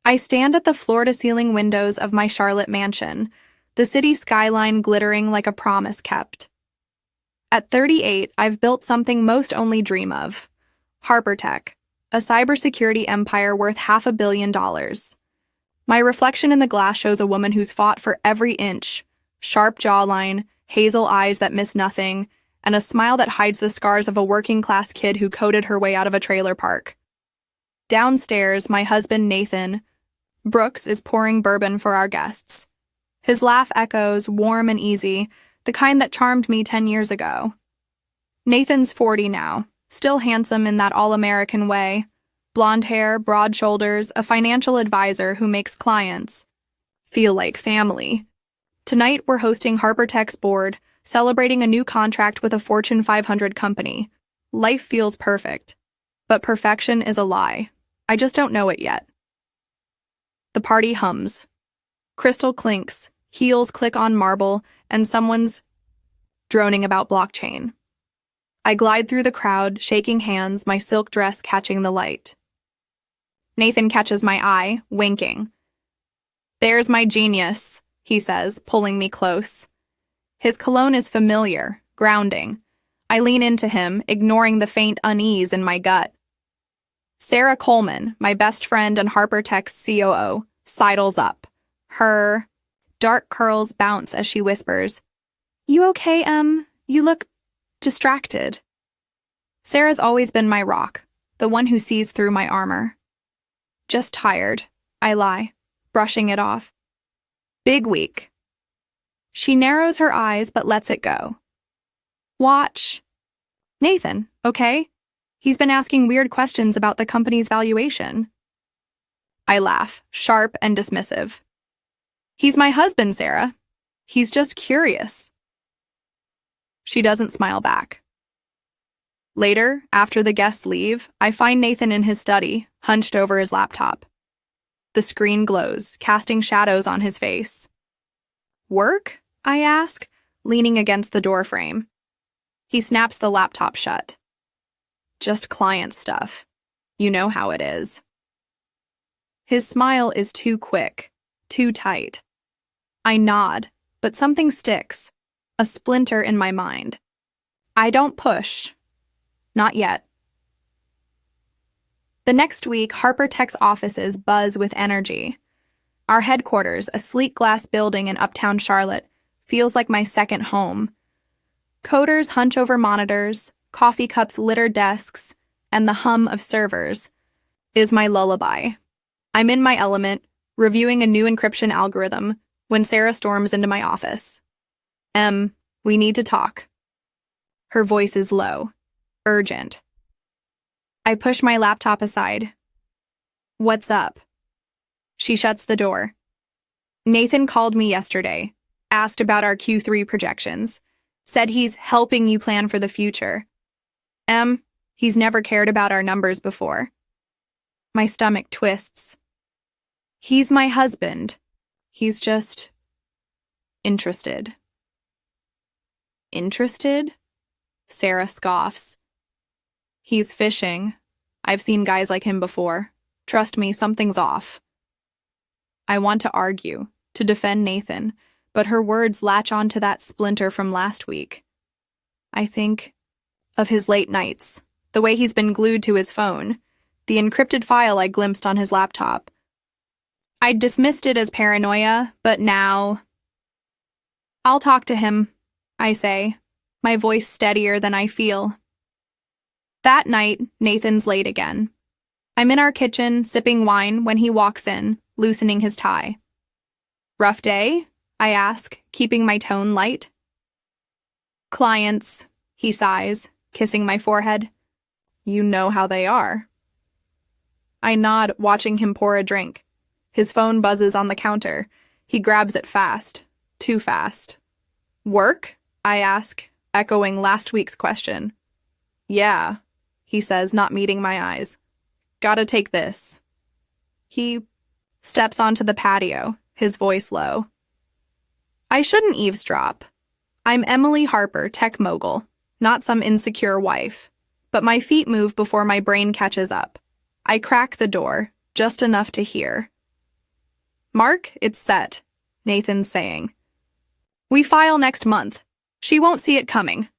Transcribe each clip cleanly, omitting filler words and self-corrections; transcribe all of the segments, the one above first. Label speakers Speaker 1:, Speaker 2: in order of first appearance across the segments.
Speaker 1: I stand at the floor-to-ceiling windows of my Charlotte mansion, the city skyline glittering like a promise kept. At 38, I've built something most only dream of. Harper Tech, a cybersecurity empire worth $500 million. My reflection in the glass shows a woman who's fought for every inch, sharp jawline, hazel eyes that miss nothing, and a smile that hides the scars of a working-class kid who coded her way out of a trailer park. Downstairs, my husband, Nathan Brooks, is pouring bourbon for our guests. His laugh echoes, warm and easy, the kind that charmed me 10 years ago. Nathan's 40 now, still handsome in that all-American way. Blonde hair, broad shoulders, a financial advisor who makes clients feel like family. Tonight, we're hosting Harper Tech's board, celebrating a new contract with a Fortune 500 company. Life feels perfect, but perfection is a lie. I just don't know it yet. The party hums. Crystal clinks, heels click on marble, and someone's droning about blockchain. I glide through the crowd, shaking hands, my silk dress catching the light. Nathan catches my eye, winking. "There's my genius," he says, pulling me close. His cologne is familiar, grounding. I lean into him, ignoring the faint unease in my gut. Sarah Coleman, my best friend and Harper Tech's COO, sidles up. Her dark curls bounce as she whispers, "You okay, Em? You look distracted." Sarah's always been my rock, the one who sees through my armor. "Just tired," I lie, brushing it off. "Big week." She narrows her eyes but lets it go. "Watch. Nathan, okay? He's been asking weird questions about the company's valuation." I laugh, sharp and dismissive. "He's my husband, Sarah. He's just curious." She doesn't smile back. Later, after the guests leave, I find Nathan in his study, hunched over his laptop. The screen glows, casting shadows on his face. "Work?" I ask, leaning against the doorframe. He snaps the laptop shut. "Just client stuff. You know how it is." His smile is too quick, too tight. I nod, but something sticks, a splinter in my mind. I don't push. Not yet. The next week, Harper Tech's offices buzz with energy. Our headquarters, a sleek glass building in uptown Charlotte, feels like my second home. Coders hunch over monitors, coffee cups litter desks, and the hum of servers is my lullaby. I'm in my element, reviewing a new encryption algorithm, when Sarah storms into my office. We need to talk." Her voice is low, urgent. I push my laptop aside. "What's up?" She shuts the door. "Nathan called me yesterday, asked about our Q3 projections, said he's helping you plan for the future. He's never cared about our numbers before." My stomach twists. "He's my husband. He's just interested." "Interested?" Sarah scoffs. "He's fishing. I've seen guys like him before. Trust me, something's off." I want to argue, to defend Nathan, but her words latch onto that splinter from last week. I think of his late nights, the way he's been glued to his phone, the encrypted file I glimpsed on his laptop. I'd dismissed it as paranoia, but now... "I'll talk to him," I say, my voice steadier than I feel. That night, Nathan's late again. I'm in our kitchen, sipping wine, when he walks in, loosening his tie. "Rough day?" I ask, keeping my tone light. "Clients," he sighs, kissing my forehead. "You know how they are." I nod, watching him pour a drink. His phone buzzes on the counter. He grabs it fast. Too fast. "Work?" I ask, echoing last week's question. "Yeah," he says, not meeting my eyes. "Gotta take this." He steps onto the patio, his voice low. I shouldn't eavesdrop. I'm Emily Harper, tech mogul, not some insecure wife. But my feet move before my brain catches up. I crack the door, just enough to hear. Mark, it's set, Nathan's saying. We file next month. She won't see it coming.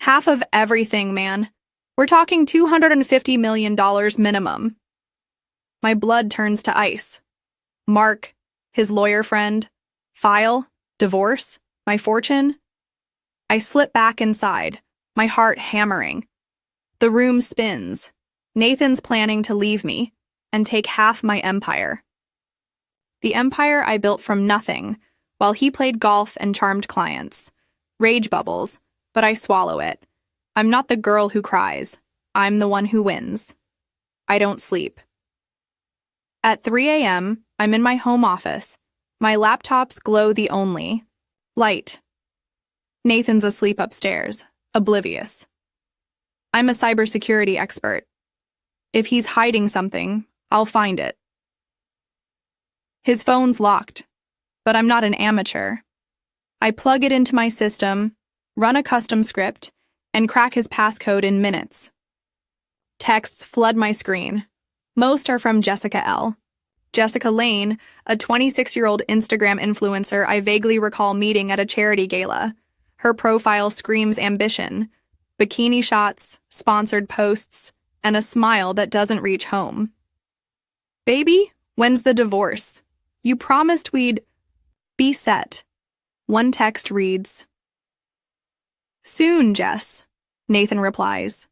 Speaker 1: Half of everything, man. We're talking $250 million minimum. My blood turns to ice. Mark, his lawyer friend, file, divorce, my fortune. I slip back inside, my heart hammering. The room spins. Nathan's planning to leave me and take half my empire. The empire I built from nothing, while he played golf and charmed clients. Rage bubbles, but I swallow it. I'm not the girl who cries. I'm the one who wins. I don't sleep. At 3 a.m., I'm in my home office. My laptop's glow the only light. Nathan's asleep upstairs, oblivious. I'm a cybersecurity expert. If he's hiding something, I'll find it. His phone's locked, but I'm not an amateur. I plug it into my system, run a custom script, and crack his passcode in minutes. Texts flood my screen. Most are from Jessica L. Jessica Lane, a 26-year-old Instagram influencer I vaguely recall meeting at a charity gala. Her profile screams ambition, bikini shots, sponsored posts, and a smile that doesn't reach home. Baby, when's the divorce? You promised we'd be set. One text reads, Soon, Jess, Nathan replies.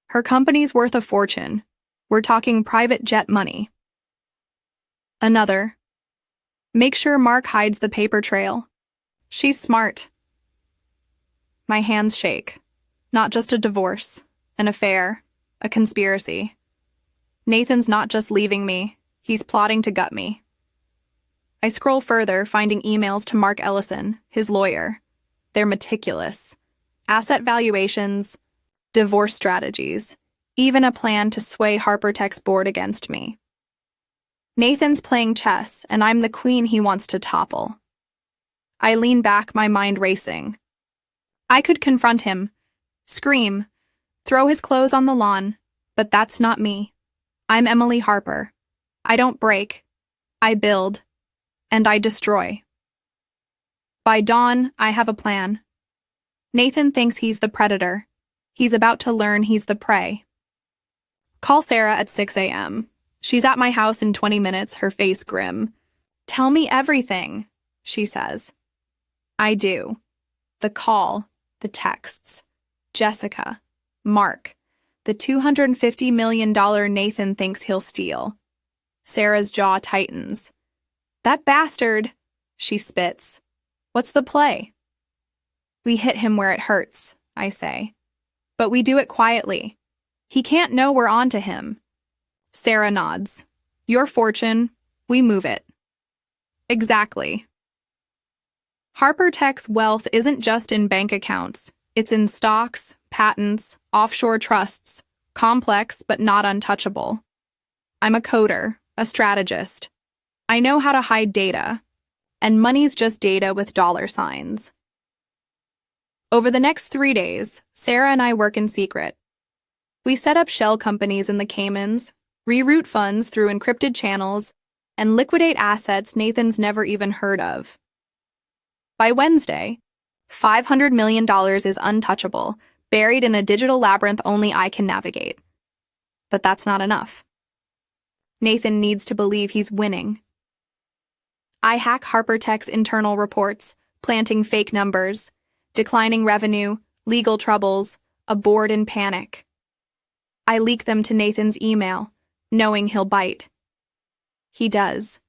Speaker 1: Her company's worth a fortune. We're talking private jet money. Another. Make sure Mark hides the paper trail. She's smart. My hands shake. Not just a divorce, an affair, a conspiracy. Nathan's not just leaving me, he's plotting to gut me. I scroll further, finding emails to Mark Ellison, his lawyer. They're meticulous. Asset valuations, divorce strategies, even a plan to sway Harper Tech's board against me. Nathan's playing chess, and I'm the queen he wants to topple. I lean back, my mind racing. I could confront him, scream, throw his clothes on the lawn, but that's not me. I'm Emily Harper. I don't break. I build. And I destroy. By dawn, I have a plan. Nathan thinks he's the predator. He's about to learn he's the prey. Call Sarah at 6 a.m. She's at my house in 20 minutes, her face grim. Tell me everything, she says. I do. The call, the texts, Jessica, Mark, the $250 million Nathan thinks he'll steal. Sarah's jaw tightens. That bastard, she spits. What's the play? We hit him where it hurts, I say. But we do it quietly. He can't know we're on to him. Sarah nods. Your fortune, we move it. Exactly. Harper Tech's wealth isn't just in bank accounts. It's in stocks, patents, offshore trusts, complex but not untouchable. I'm a coder, a strategist. I know how to hide data, and money's just data with dollar signs. Over the next 3 days, Sarah and I work in secret. We set up shell companies in the Caymans, reroute funds through encrypted channels, and liquidate assets Nathan's never even heard of. By Wednesday, $500 million is untouchable, buried in a digital labyrinth only I can navigate. But that's not enough. Nathan needs to believe he's winning. I hack Harper Tech's internal reports, planting fake numbers, declining revenue, legal troubles, a board in panic. I leak them to Nathan's email, knowing he'll bite. He does.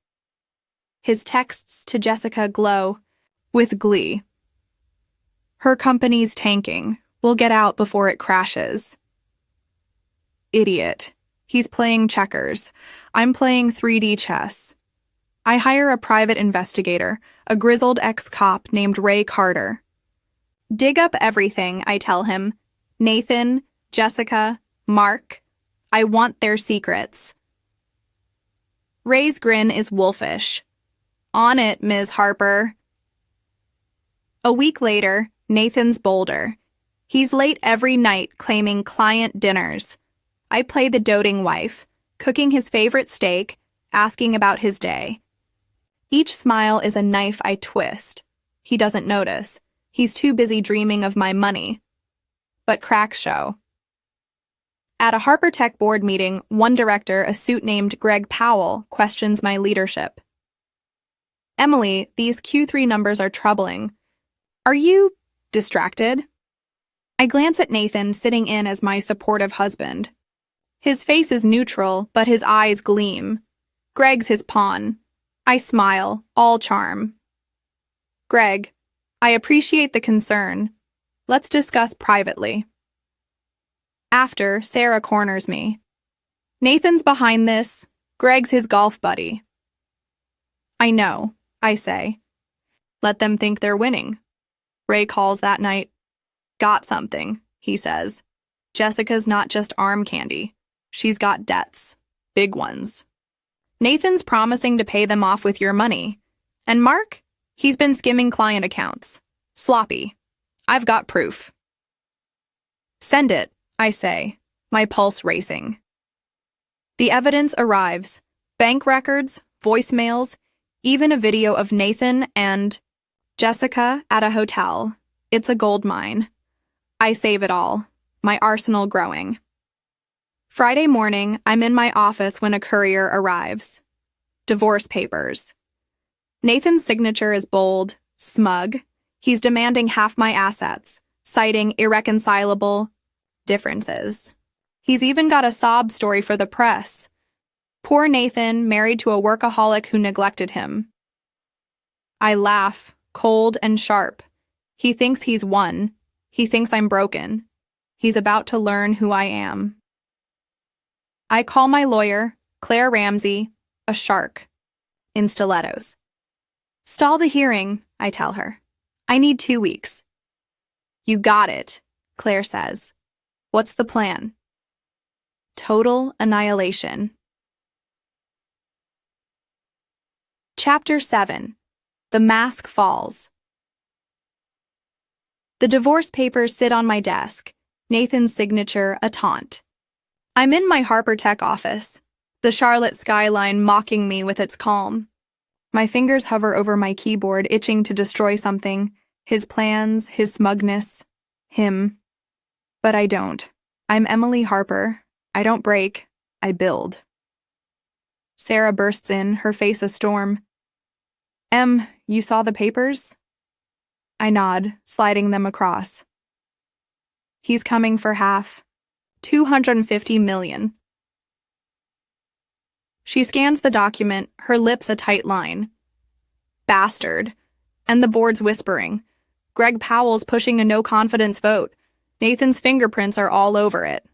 Speaker 1: His texts to Jessica glow with glee. Her company's tanking. We'll get out before it crashes. Idiot. He's playing checkers. I'm playing 3D chess. I hire a private investigator, a grizzled ex-cop named Ray Carter. Dig up everything, I tell him. Nathan, Jessica, Mark. I want their secrets. Ray's grin is wolfish. On it, Ms. Harper. A week later, Nathan's bolder. He's late every night claiming client dinners. I play the doting wife, cooking his favorite steak, asking about his day. Each smile is a knife I twist. He doesn't notice. He's too busy dreaming of my money. But cracks show. At a Harper Tech board meeting, one director, a suit named Greg Powell, questions my leadership. Emily, these Q3 numbers are troubling. Are you distracted? I glance at Nathan, sitting in as my supportive husband. His face is neutral, but his eyes gleam. Greg's his pawn. I smile, all charm. Greg, I appreciate the concern. Let's discuss privately. After, Sarah corners me. Nathan's behind this. Greg's his golf buddy. I know, I say. Let them think they're winning. Ray calls that night. Got something, he says. Jessica's not just arm candy. She's got debts. Big ones. Nathan's promising to pay them off with your money. And Mark? He's been skimming client accounts. Sloppy. I've got proof. Send it, I say, my pulse racing. The evidence arrives. Bank records, voicemails, even a video of Nathan and Jessica at a hotel. It's a gold mine. I save it all, my arsenal growing. Friday morning, I'm in my office when a courier arrives. Divorce papers. Nathan's signature is bold, smug. He's demanding half my assets, citing irreconcilable differences. He's even got a sob story for the press. Poor Nathan, married to a workaholic who neglected him. I laugh, cold and sharp. He thinks he's won. He thinks I'm broken. He's about to learn who I am. I call my lawyer, Claire Ramsey, a shark, in stilettos. Stall the hearing, I tell her. I need 2 weeks. You got it, Claire says. What's the plan? Total annihilation. Chapter 7. The Mask Falls. The divorce papers sit on my desk, Nathan's signature a taunt. I'm in my Harper Tech office, the Charlotte skyline mocking me with its calm. My fingers hover over my keyboard, itching to destroy something, his plans, his smugness, him. But I don't. I'm Emily Harper. I don't break, I build. Sarah bursts in, her face a storm. Em, you saw the papers? I nod, sliding them across. He's coming for half. 250 million. She scans the document, her lips a tight line. Bastard. And the board's whispering. Greg Powell's pushing a no-confidence vote. Nathan's fingerprints are all over it.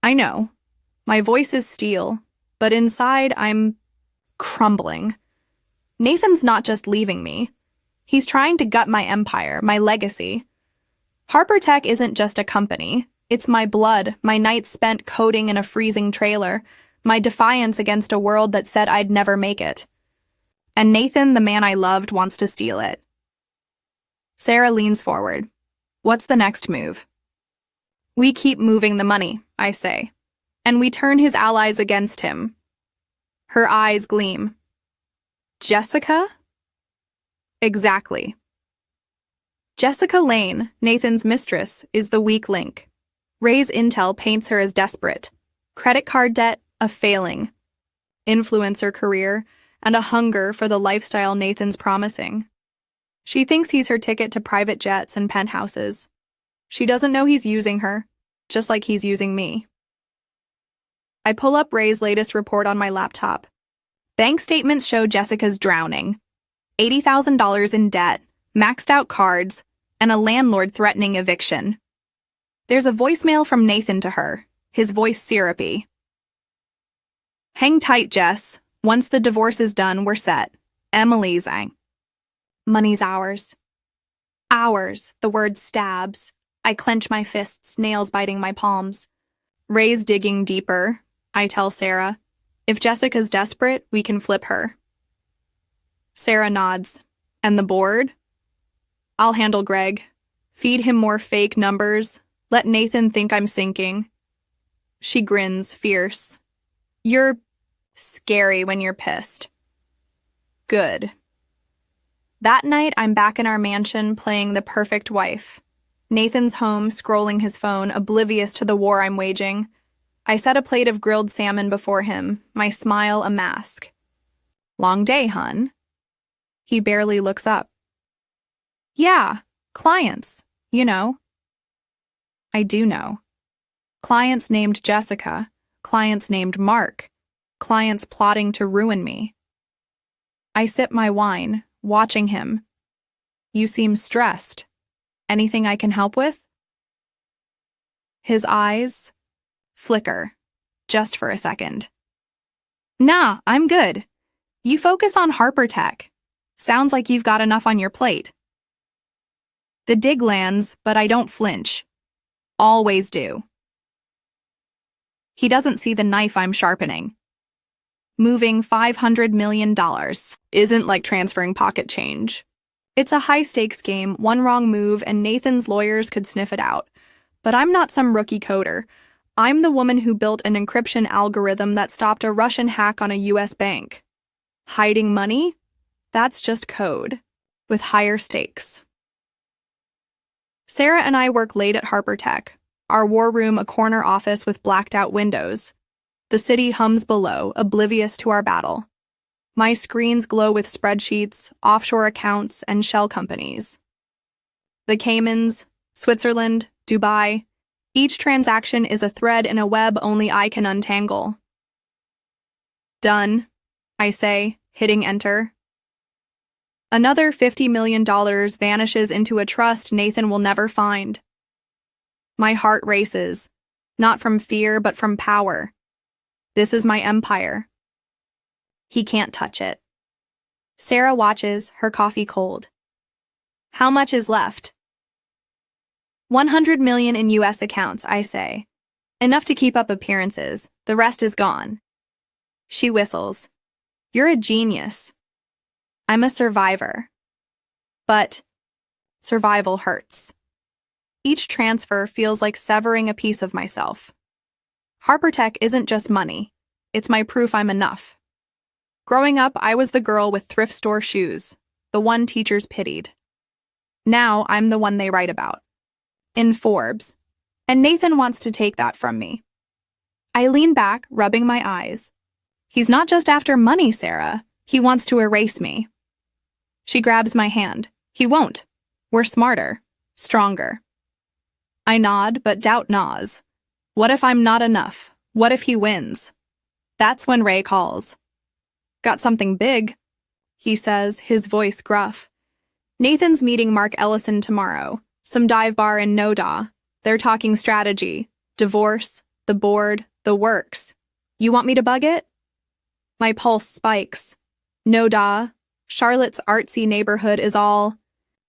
Speaker 1: I know. My voice is steel, but inside I'm crumbling. Nathan's not just leaving me. He's trying to gut my empire, my legacy. Harper Tech isn't just a company. It's my blood, my nights spent coding in a freezing trailer, my defiance against a world that said I'd never make it. And Nathan, the man I loved, wants to steal it. Sarah leans forward. What's the next move? We keep moving the money, I say, and we turn his allies against him. Her eyes gleam. Jessica? Exactly. Jessica Lane, Nathan's mistress, is the weak link. Ray's intel paints her as desperate. Credit card debt, a failing. Influencer career, and a hunger for the lifestyle Nathan's promising. She thinks he's her ticket to private jets and penthouses. She doesn't know he's using her, just like he's using me. I pull up Ray's latest report on my laptop. Bank statements show Jessica's drowning. $80,000 in debt, maxed out cards, and a landlord threatening eviction. There's a voicemail from Nathan to her, his voice syrupy. Hang tight, Jess. Once the divorce is done, we're set. Emily's money's ours. Ours, the word stabs. I clench my fists, nails biting my palms. Ray's digging deeper, I tell Sarah. If Jessica's desperate, we can flip her. Sarah nods. And the board? I'll handle Greg. Feed him more fake numbers. Let Nathan think I'm sinking. She grins, fierce. You're scary when you're pissed. Good. That night, I'm back in our mansion playing the perfect wife. Nathan's home, scrolling his phone, oblivious to the war I'm waging. I set a plate of grilled salmon before him, my smile a mask. Long day, hun? He barely looks up. Yeah, clients, you know. I do know. Clients named Jessica, clients named Mark, clients plotting to ruin me. I sip my wine, watching him. You seem stressed. Anything I can help with? His eyes flicker, just for a second. Nah, I'm good. You focus on Harper Tech. Sounds like you've got enough on your plate. The dig lands, but I don't flinch. Always do. He doesn't see the knife I'm sharpening. Moving $500 million isn't like transferring pocket change. It's a high-stakes game, one wrong move, and Nathan's lawyers could sniff it out. But I'm not some rookie coder. I'm the woman who built an encryption algorithm that stopped a Russian hack on a US bank. Hiding money? That's just code, with higher stakes. Sarah and I work late at Harper Tech, our war room a corner office with blacked-out windows. The city hums below, oblivious to our battle. My screens glow with spreadsheets, offshore accounts, and shell companies. The Caymans, Switzerland, Dubai. Each transaction is a thread in a web only I can untangle. Done, I say, hitting enter. Another $50 million vanishes into a trust Nathan will never find. My heart races, not from fear but from power. This is my empire. He can't touch it. Sarah watches, her coffee cold. How much is left? 100 million in US accounts, I say. Enough to keep up appearances. The rest is gone. She whistles. You're a genius. I'm a survivor. But survival hurts. Each transfer feels like severing a piece of myself. Harper Tech isn't just money. It's my proof I'm enough. Growing up, I was the girl with thrift store shoes, the one teachers pitied. Now, I'm the one they write about. In Forbes. And Nathan wants to take that from me. I lean back, rubbing my eyes. He's not just after money, Sarah. He wants to erase me. She grabs my hand. He won't. We're smarter. Stronger. I nod, but doubt gnaws. What if I'm not enough? What if he wins? That's when Ray calls. Got something big, he says, his voice gruff. Nathan's meeting Mark Ellison tomorrow. Some dive bar in Noda. They're talking strategy, divorce, the board, the works. You want me to bug it? My pulse spikes. Noda, Charlotte's artsy neighborhood, is all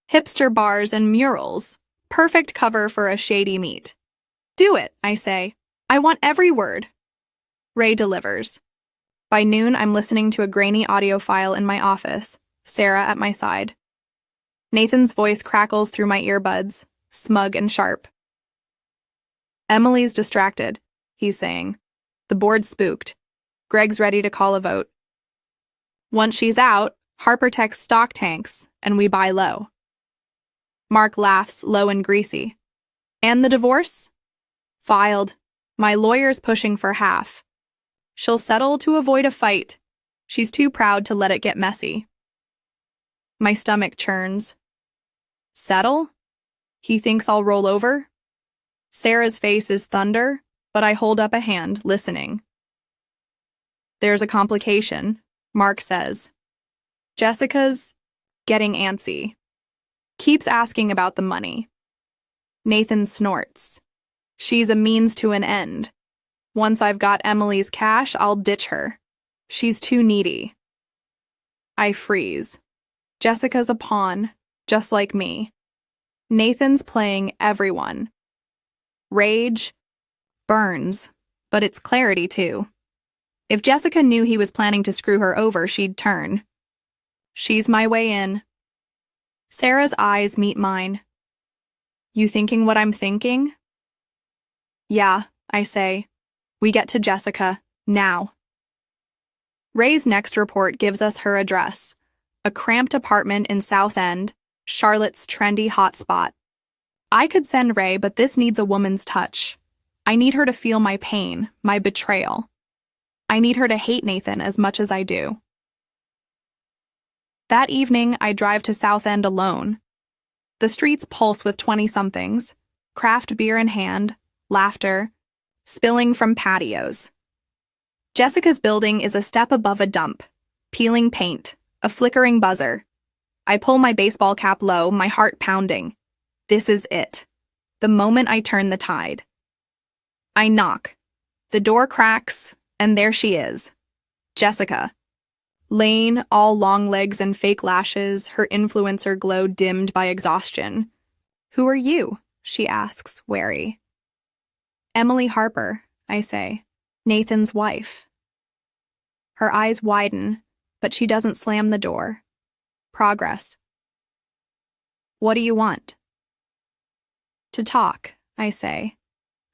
Speaker 1: hipster bars and murals. Perfect cover for a shady meet. Do it, I say. I want every word. Ray delivers. By noon, I'm listening to a grainy audio file in my office, Sarah at my side. Nathan's voice crackles through my earbuds, smug and sharp. Emily's distracted, he's saying. The board's spooked. Greg's ready to call a vote. Once she's out, Harper Tech's stock tanks, and we buy low. Mark laughs, low and greasy. And the divorce? Filed. My lawyer's pushing for half. She'll settle to avoid a fight. She's too proud to let it get messy. My stomach churns. Settle? He thinks I'll roll over? Sarah's face is thunder, but I hold up a hand, listening. There's a complication, Mark says. Jessica's getting antsy. Keeps asking about the money. Nathan snorts. She's a means to an end. Once I've got Emily's cash, I'll ditch her. She's too needy. I freeze. Jessica's a pawn, just like me. Nathan's playing everyone. Rage burns, but it's clarity too. If Jessica knew he was planning to screw her over, she'd turn. She's my way in. Sarah's eyes meet mine. You thinking what I'm thinking? Yeah, I say. We get to Jessica, now. Ray's next report gives us her address, a cramped apartment in South End, Charlotte's trendy hotspot. I could send Ray, but this needs a woman's touch. I need her to feel my pain, my betrayal. I need her to hate Nathan as much as I do. That evening, I drive to South End alone. The streets pulse with 20-somethings, craft beer in hand, laughter, spilling from patios. Jessica's building is a step above a dump, peeling paint, a flickering buzzer. I pull my baseball cap low, my heart pounding. This is it. The moment I turn the tide. I knock. The door cracks, and there she is. Jessica. Lane, all long legs and fake lashes, her influencer glow dimmed by exhaustion. "Who are you?" she asks, wary. "Emily Harper," I say. "Nathan's wife." Her eyes widen, but she doesn't slam the door. Progress. "What do you want?" "To talk," I say,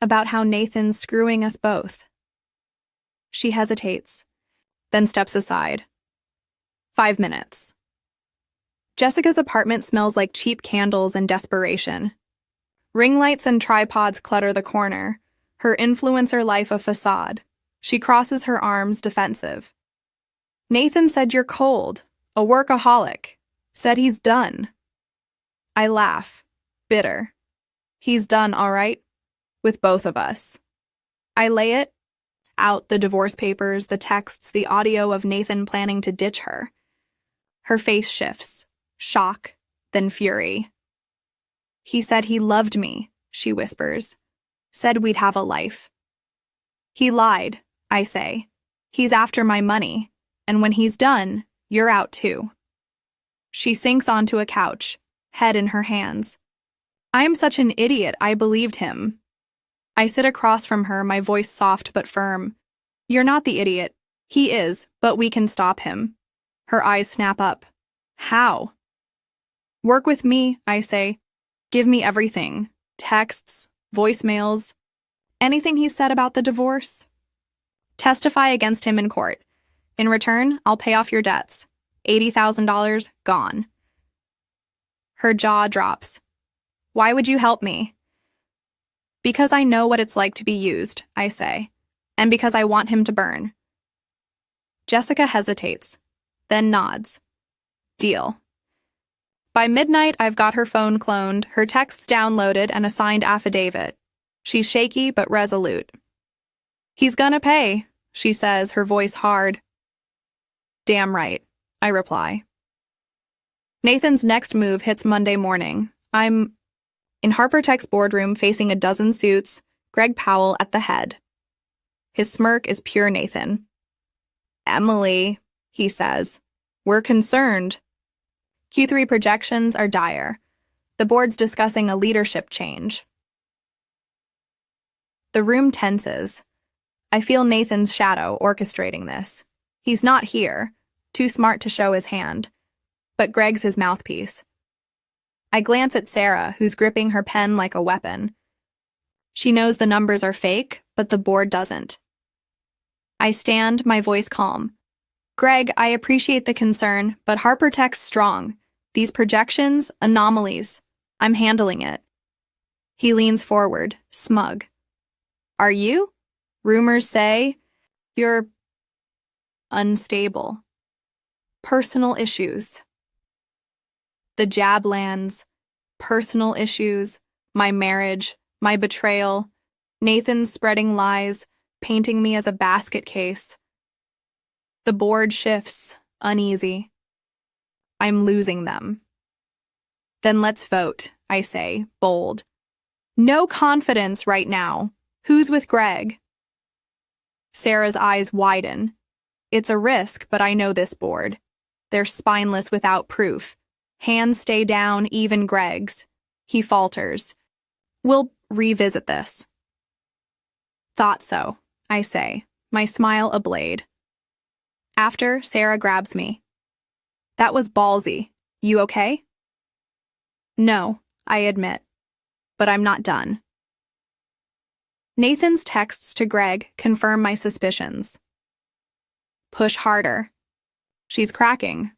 Speaker 1: "about how Nathan's screwing us both." She hesitates, then steps aside. 5 minutes. Jessica's apartment smells like cheap candles and desperation. Ring lights and tripods clutter the corner, her influencer life a facade. She crosses her arms, defensive. "Nathan said you're cold, a workaholic. Said he's done." I laugh, bitter. He's done, all right, with both of us. I lay it out, the divorce papers, the texts, the audio of Nathan planning to ditch her. Her face shifts, shock, then fury. "He said he loved me," she whispers. "Said we'd have a life." "He lied," I say. "He's after my money, and when he's done, you're out too." She sinks onto a couch, head in her hands. I am such an idiot, I believed him. I sit across from her, my voice soft but firm. "You're not the idiot. He is, but we can stop him." Her eyes snap up. "How?" "Work with me," I say. "Give me everything. Texts, voicemails, anything he said about the divorce. Testify against him in court. In return, I'll pay off your debts. $80,000 gone." Her jaw drops. "Why would you help me?" "Because I know what it's like to be used," I say, "and because I want him to burn." Jessica hesitates, then nods. Deal. By midnight, I've got her phone cloned, her texts downloaded, and a signed affidavit. She's shaky but resolute. "He's gonna pay," she says, her voice hard. "Damn right," I reply. Nathan's next move hits Monday morning. I'm in Harper Tech's boardroom facing a dozen suits, Greg Powell at the head. His smirk is pure Nathan. "Emily," he says, "we're concerned." Q3 projections are dire. The board's discussing a leadership change. The room tenses. I feel Nathan's shadow orchestrating this. He's not here, too smart to show his hand, but Greg's his mouthpiece. I glance at Sarah, who's gripping her pen like a weapon. She knows the numbers are fake, but the board doesn't. I stand, my voice calm. "Greg, I appreciate the concern, but Harper Tech's strong. These projections, anomalies. I'm handling it." He leans forward, smug. "Are you? Rumors say you're unstable. Personal issues." The jab lands. Personal issues, my marriage, my betrayal, Nathan spreading lies, painting me as a basket case. The board shifts, uneasy. I'm losing them. "Then let's vote," I say, bold. "No confidence right now. Who's with Greg?" Sarah's eyes widen. It's a risk, but I know this board. They're spineless without proof. Hands stay down, even Greg's. He falters. "We'll revisit this." "Thought so," I say, my smile a blade. After, Sarah grabs me. "That was ballsy. You okay?" "No," I admit, but I'm not done. Nathan's texts to Greg confirm my suspicions. "Push harder. She's cracking."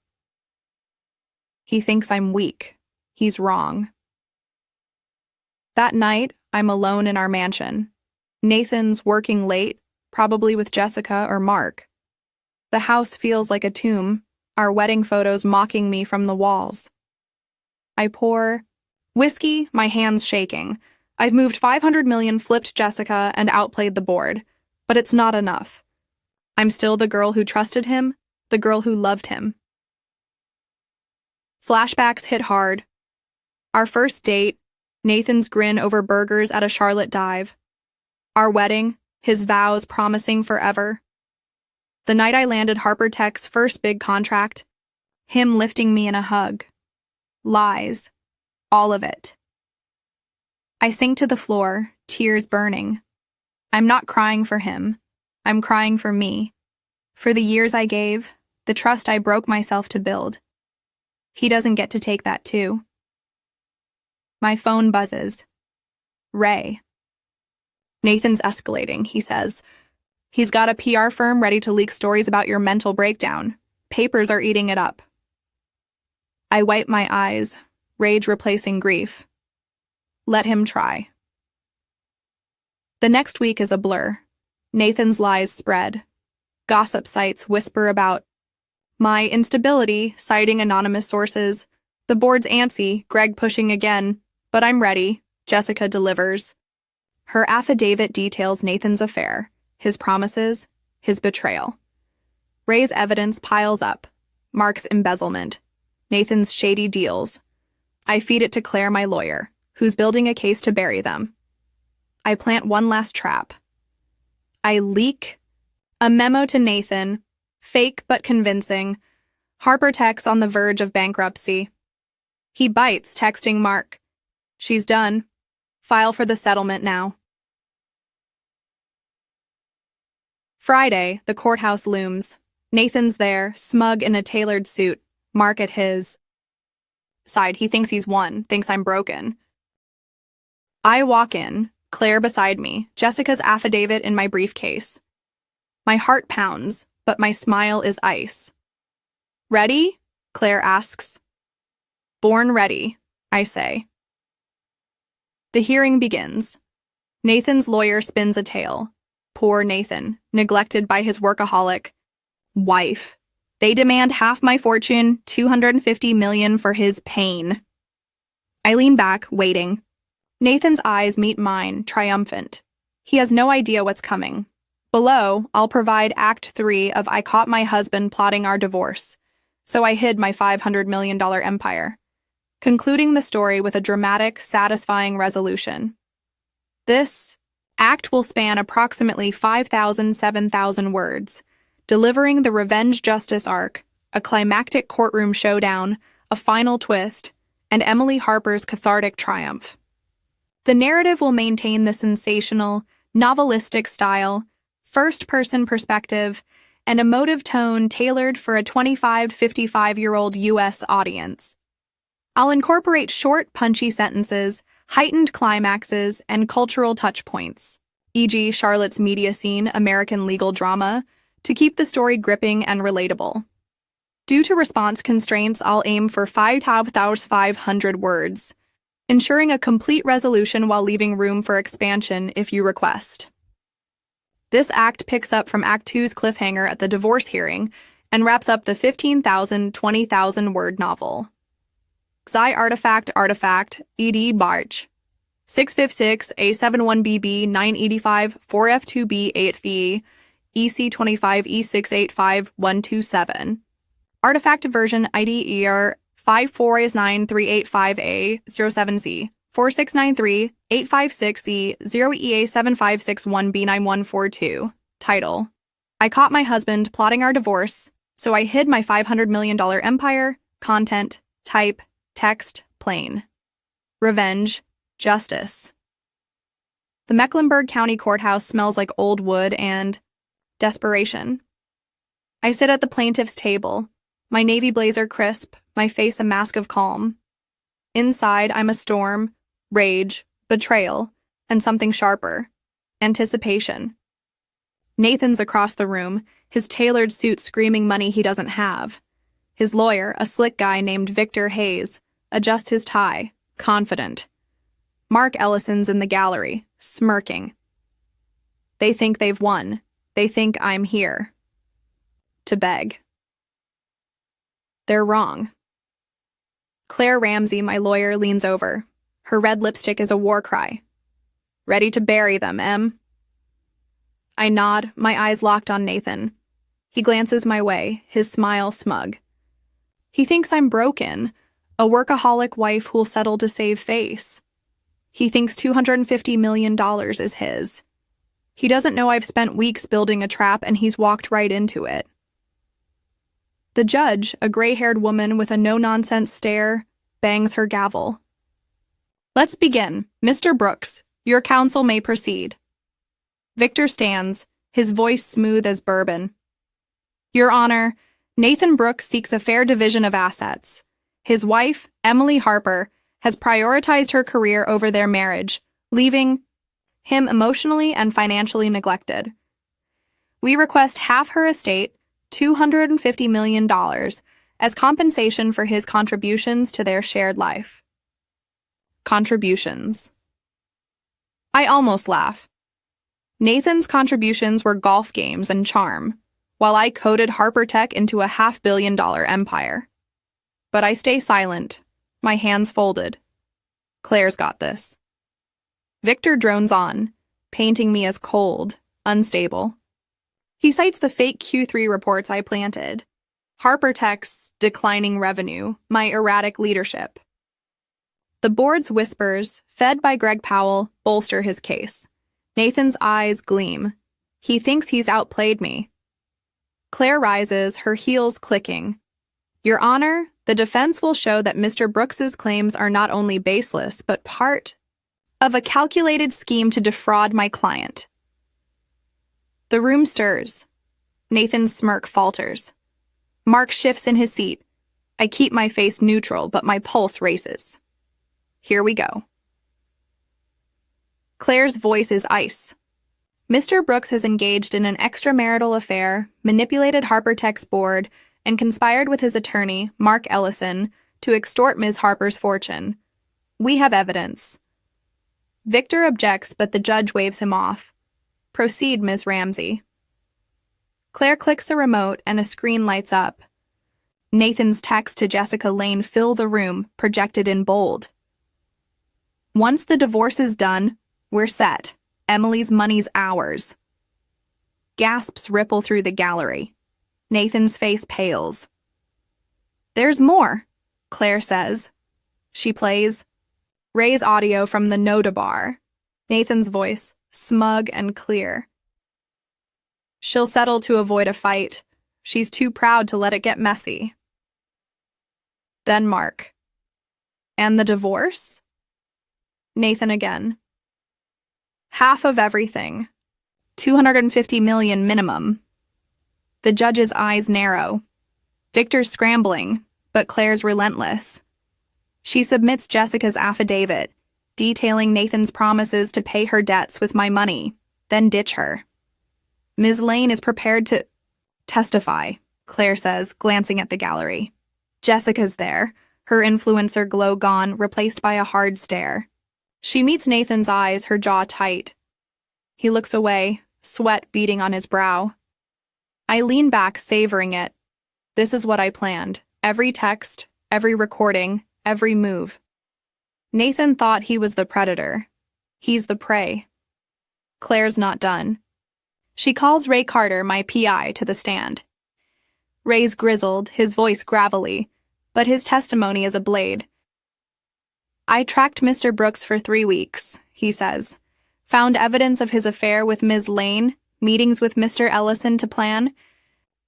Speaker 1: He thinks I'm weak. He's wrong. That night, I'm alone in our mansion. Nathan's working late, probably with Jessica or Mark. The house feels like a tomb, our wedding photos mocking me from the walls. I pour whiskey, my hands shaking. I've moved 500 million, flipped Jessica, and outplayed the board. But it's not enough. I'm still the girl who trusted him, the girl who loved him. Flashbacks hit hard. Our first date, Nathan's grin over burgers at a Charlotte dive. Our wedding, his vows promising forever. The night I landed Harper Tech's first big contract, him lifting me in a hug. Lies. All of it. I sink to the floor, tears burning. I'm not crying for him. I'm crying for me. For the years I gave, the trust I broke myself to build. He doesn't get to take that too. My phone buzzes. Ray. Nathan's escalating, he says. He's got a PR firm ready to leak stories about your mental breakdown. Papers are eating it up. I wipe my eyes, rage replacing grief. Let him try. The next week is a blur. Nathan's lies spread. Gossip sites whisper about my instability, citing anonymous sources. The board's antsy, Greg pushing again. But I'm ready. Jessica delivers. Her affidavit details Nathan's affair, his promises, his betrayal. Ray's evidence piles up. Mark's embezzlement. Nathan's shady deals. I feed it to Claire, my lawyer, who's building a case to bury them. I plant one last trap. I leak a memo to Nathan, fake but convincing. Harper Tech's on the verge of bankruptcy. He bites, texting Mark. She's done. File for the settlement now. Friday, the courthouse looms. Nathan's there, smug in a tailored suit. Mark at his side. He thinks he's won, thinks I'm broken. I walk in, Claire beside me, Jessica's affidavit in my briefcase. My heart pounds, but my smile is ice. Ready? Claire asks. Born ready, I say. The hearing begins. Nathan's lawyer spins a tale. Poor Nathan, neglected by his workaholic wife. They demand half my fortune, $250 million for his pain. I lean back, waiting. Nathan's eyes meet mine, triumphant. He has no idea what's coming. Below, I'll provide Act 3 of I caught my husband plotting our divorce, so I hid my $500 million empire, concluding the story with a dramatic, satisfying resolution. This act will span approximately 7,000 words, delivering the revenge justice arc, a climactic courtroom showdown, a final twist, and Emily Harper's cathartic triumph. The narrative will maintain the sensational, novelistic style, first-person perspective, and emotive tone tailored for a 25 to 55-year-old U.S. audience. I'll incorporate short, punchy sentences, heightened climaxes, and cultural touchpoints, e.g. Charlotte's media scene, American legal drama, to keep the story gripping and relatable. Due to response constraints, I'll aim for 5,500 words, ensuring a complete resolution while leaving room for expansion if you request. This act picks up from Act 2's cliffhanger at the divorce hearing and wraps up the 15,000, 20,000 word novel. Xi Artifact, ED Barch. 656, A71BB, 985, 4F2B, 8VE, EC25, E685, 127. Artifact version ID ER 54is9385A07Z, 4693, 856E, 0EA7561B9142. Title: I caught my husband plotting our divorce, so I hid my $500 million empire. Content: type, text, plain. Revenge, justice. The Mecklenburg County Courthouse smells like old wood and desperation. I sit at the plaintiff's table, my navy blazer crisp, my face a mask of calm. Inside, I'm a storm, rage, betrayal, and something sharper: anticipation. Nathan's across the room, his tailored suit screaming money he doesn't have. His lawyer, a slick guy named Victor Hayes, adjusts his tie, confident. Mark Ellison's in the gallery, smirking. They think they've won. They think I'm here to beg. They're wrong. Claire Ramsey, my lawyer, leans over. Her red lipstick is a war cry. Ready to bury them, Em? I nod, my eyes locked on Nathan. He glances my way, his smile smug. He thinks I'm broken, a workaholic wife who'll settle to save face. He thinks $250 million is his. He doesn't know I've spent weeks building a trap and he's walked right into it. The judge, a gray-haired woman with a no-nonsense stare, bangs her gavel. Let's begin. Mr. Brooks, your counsel may proceed. Victor stands, his voice smooth as bourbon. Your Honor, Nathan Brooks seeks a fair division of assets. His wife, Emily Harper, has prioritized her career over their marriage, leaving him emotionally and financially neglected. We request half her estate, $250 million, as compensation for his contributions to their shared life. Contributions. I almost laugh. Nathan's contributions were golf games and charm, while I coded Harper Tech into a $500 million empire. But I stay silent, my hands folded. Claire's got this. Victor drones on, painting me as cold, unstable. He cites the fake Q3 reports I planted, Harper Tech's declining revenue, my erratic leadership. The board's whispers, fed by Greg Powell, bolster his case. Nathan's eyes gleam. He thinks he's outplayed me. Claire rises, her heels clicking. Your Honor, the defense will show that Mr. Brooks's claims are not only baseless, but part of a calculated scheme to defraud my client. The room stirs. Nathan's smirk falters. Mark shifts in his seat. I keep my face neutral, but my pulse races. Here we go. Claire's voice is ice. Mr. Brooks has engaged in an extramarital affair, manipulated Harper Tech's board, and conspired with his attorney, Mark Ellison, to extort Ms. Harper's fortune. We have evidence. Victor objects, but the judge waves him off. Proceed, Ms. Ramsey. Claire clicks a remote and a screen lights up. Nathan's text to Jessica Lane fill the room, projected in bold. Once the divorce is done, we're set. Emily's money's ours. Gasps ripple through the gallery. Nathan's face pales. There's more, Claire says. She plays. Ray's audio from the Noda bar. Nathan's voice, smug and clear. She'll settle to avoid a fight. She's too proud to let it get messy. Then Mark. And the divorce? Nathan again. Half of everything. $250 million minimum. The judge's eyes narrow. Victor's scrambling, but Claire's relentless. She submits Jessica's affidavit, detailing Nathan's promises to pay her debts with my money, then ditch her. Ms. Lane is prepared to testify, Claire says, glancing at the gallery. Jessica's there, her influencer glow gone, replaced by a hard stare. She meets Nathan's eyes, her jaw tight. He looks away, sweat beading on his brow. I lean back, savoring it. This is what I planned. Every text, every recording, every move. Nathan thought he was the predator. He's the prey. Claire's not done. She calls Ray Carter, my PI, to the stand. Ray's grizzled, his voice gravelly, but his testimony is a blade. I tracked Mr. Brooks for 3 weeks, he says. Found evidence of his affair with Ms. Lane, meetings with Mr. Ellison to plan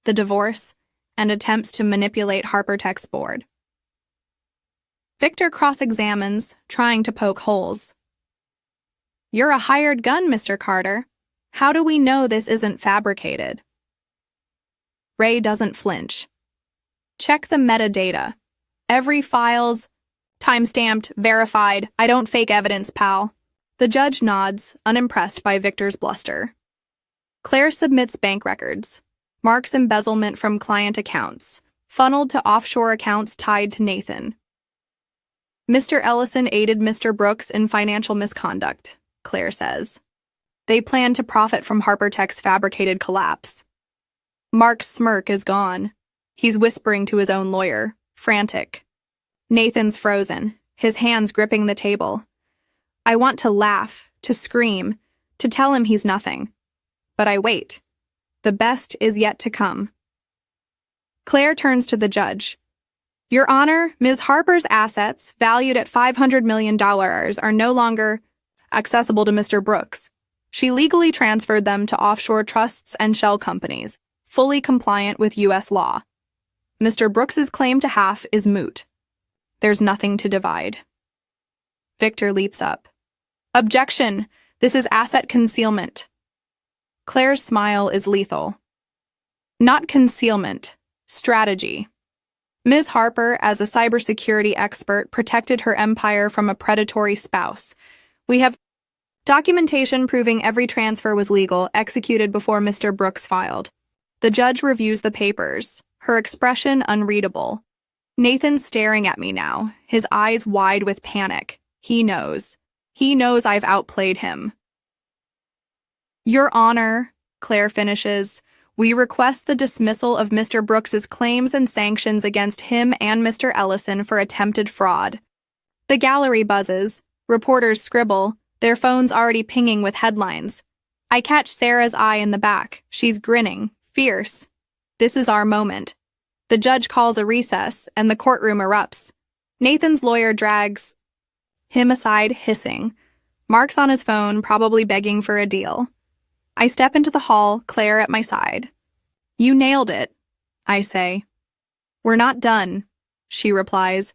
Speaker 1: the divorce, and attempts to manipulate Harper Tech's board. Victor cross-examines, trying to poke holes. You're a hired gun, Mr. Carter. How do we know this isn't fabricated? Ray doesn't flinch. Check the metadata. Every file's time-stamped, verified. I don't fake evidence, pal. The judge nods, unimpressed by Victor's bluster. Claire submits bank records. Mark's embezzlement from client accounts. funneled to offshore accounts tied to Nathan. Mr. Ellison aided Mr. Brooks in financial misconduct, Claire says. They plan to profit from Harper Tech's fabricated collapse. Mark's smirk is gone. He's whispering to his own lawyer, frantic. Nathan's frozen, his hands gripping the table. I want to laugh, to scream, to tell him he's nothing. But I wait. The best is yet to come. Claire turns to the judge. Your Honor, Ms. Harper's assets, valued at $500 million, are no longer accessible to Mr. Brooks. She legally transferred them to offshore trusts and shell companies, fully compliant with U.S. law. Mr. Brooks's claim to half is moot. There's nothing to divide. Victor leaps up. Objection! This is asset concealment. Claire's smile is lethal. Not concealment, strategy. Ms. Harper, as a cybersecurity expert, protected her empire from a predatory spouse. We have documentation proving every transfer was legal, executed before Mr. Brooks filed. The judge reviews the papers, her expression unreadable. Nathan's staring at me now, his eyes wide with panic. He knows. He knows I've outplayed him. Your Honor, Claire finishes, we request the dismissal of Mr. Brooks's claims and sanctions against him and Mr. Ellison for attempted fraud. The gallery buzzes. Reporters scribble, their phones already pinging with headlines. I catch Sarah's eye in the back. She's grinning, fierce. This is our moment. The judge calls a recess, and the courtroom erupts. Nathan's lawyer drags him aside, hissing. Mark's on his phone, probably begging for a deal. I step into the hall, Claire at my side. You nailed it, I say. We're not done, she replies.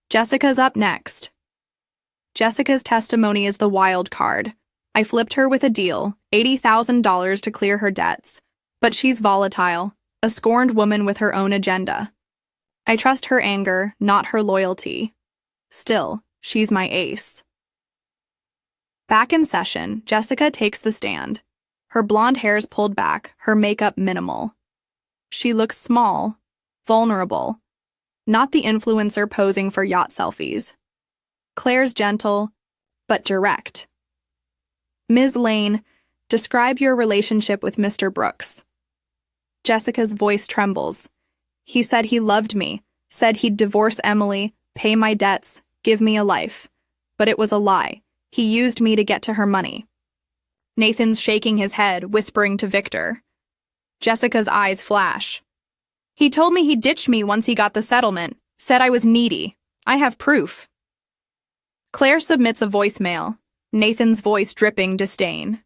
Speaker 1: Jessica's up next. Jessica's testimony is the wild card. I flipped her with a deal, $80,000 to clear her debts. But she's volatile, a scorned woman with her own agenda. I trust her anger, not her loyalty. Still, she's my ace. Back in session, Jessica takes the stand. Her blonde hair's pulled back, her makeup minimal. She looks small, vulnerable, not the influencer posing for yacht selfies. Claire's gentle, but direct. Ms. Lane, describe your relationship with Mr. Brooks. Jessica's voice trembles. He said he loved me, said he'd divorce Emily, pay my debts, give me a life. But it was a lie. He used me to get to her money. Nathan's shaking his head, whispering to Victor. Jessica's eyes flash. He told me he'd ditch me once he got the settlement, said I was needy. I have proof. Claire submits a voicemail, Nathan's voice dripping disdain.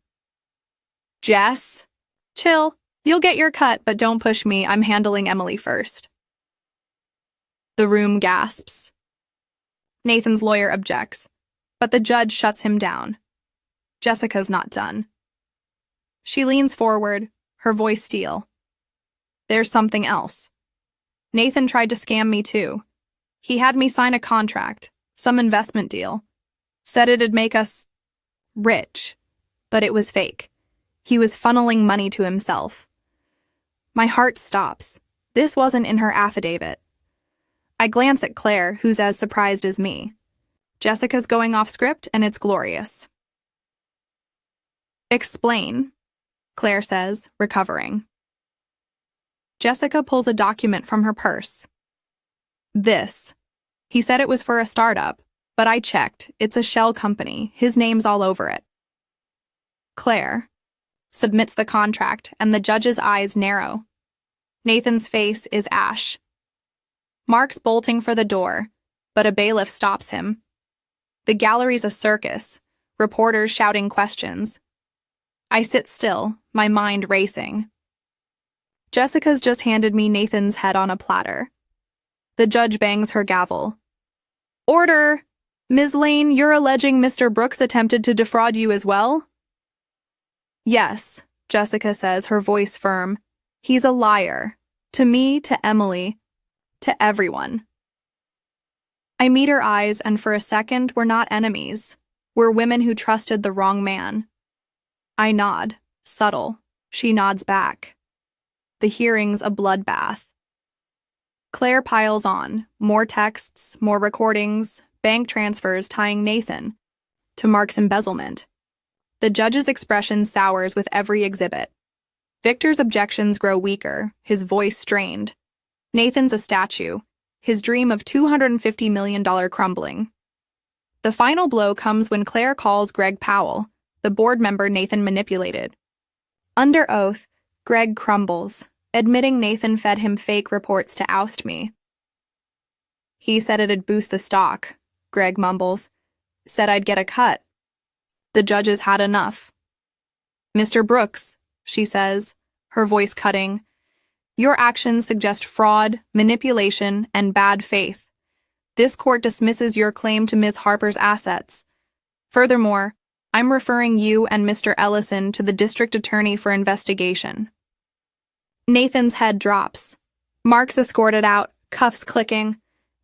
Speaker 1: Jess? Chill. You'll get your cut, but don't push me. I'm handling Emily first. The room gasps. Nathan's lawyer objects, but the judge shuts him down. Jessica's not done. She leans forward, her voice steel. There's something else. Nathan tried to scam me too. He had me sign a contract, some investment deal. Said it'd make us rich, but it was fake. He was funneling money to himself. My heart stops. This wasn't in her affidavit. I glance at Claire, who's as surprised as me. Jessica's going off script, and it's glorious. Explain, Claire says, recovering. Jessica pulls a document from her purse. This. He said it was for a startup, but I checked. It's a shell company. His name's all over it. Claire submits the contract, and the judge's eyes narrow. Nathan's face is ash. Mark's bolting for the door, but a bailiff stops him. The gallery's a circus, reporters shouting questions. I sit still, my mind racing. Jessica's just handed me Nathan's head on a platter. The judge bangs her gavel. Order! Ms. Lane, you're alleging Mr. Brooks attempted to defraud you as well? Yes, Jessica says, her voice firm. He's a liar. To me, to Emily, to everyone. I meet her eyes, and for a second, we're not enemies. We're women who trusted the wrong man. I nod, subtle. She nods back. The hearing's a bloodbath. Claire piles on, more texts, more recordings, bank transfers tying Nathan to Mark's embezzlement. The judge's expression sours with every exhibit. Victor's objections grow weaker, his voice strained. Nathan's a statue, his dream of $250 million crumbling. The final blow comes when Claire calls Greg Powell, the board member Nathan manipulated. Under oath, Greg crumbles, admitting Nathan fed him fake reports to oust me. He said it'd boost the stock, Greg mumbles. Said I'd get a cut. The judges had enough. Mr. Brooks, she says, her voice cutting, your actions suggest fraud, manipulation, and bad faith. This court dismisses your claim to Ms. Harper's assets. Furthermore, I'm referring you and Mr. Ellison to the district attorney for investigation. Nathan's head drops. Mark's escorted out, cuffs clicking.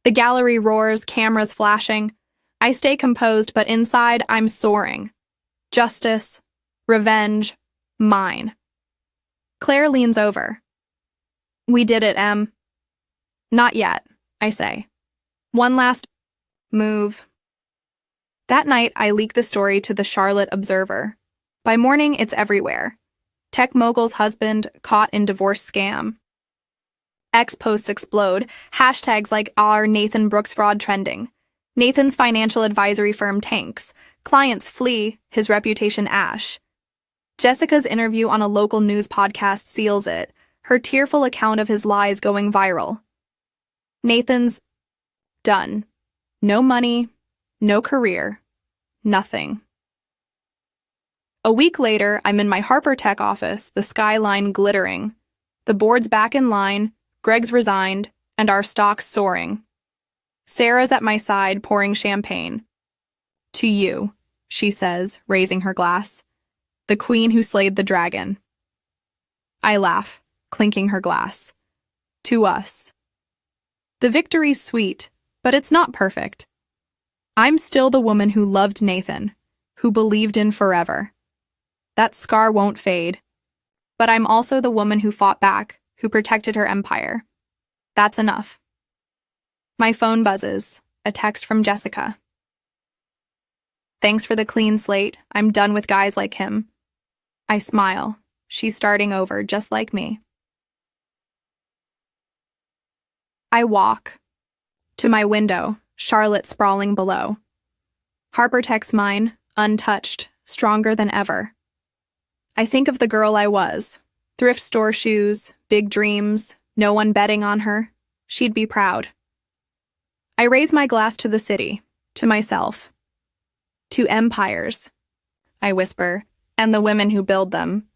Speaker 1: The gallery roars, cameras flashing. I stay composed, but inside I'm soaring. Justice, revenge, mine. Claire leans over. We did it, Em. Not yet, I say. One last move. That night, I leak the story to the Charlotte Observer. By morning, it's everywhere. Tech mogul's husband caught in divorce scam. X posts explode, hashtags like our Nathan Brooks fraud trending. Nathan's financial advisory firm tanks. Clients flee, his reputation ash. Jessica's interview on a local news podcast seals it, her tearful account of his lies going viral. Nathan's done. No money, no career, nothing. A week later, I'm in my Harper Tech office, the skyline glittering. The board's back in line, Greg's resigned, and our stock's soaring. Sarah's at my side, pouring champagne. To you, she says, raising her glass. The queen who slayed the dragon. I laugh, clinking her glass. To us. The victory's sweet, but it's not perfect. I'm still the woman who loved Nathan, who believed in forever. That scar won't fade. But I'm also the woman who fought back, who protected her empire. That's enough. My phone buzzes, a text from Jessica. Thanks for the clean slate. I'm done with guys like him. I smile. She's starting over, just like me. I walk. To my window, Charlotte sprawling below. Harper Tech's mine, untouched, stronger than ever. I think of the girl I was. Thrift store shoes, big dreams, no one betting on her. She'd be proud. I raise my glass to the city, to myself. To empires, I whisper, and the women who build them.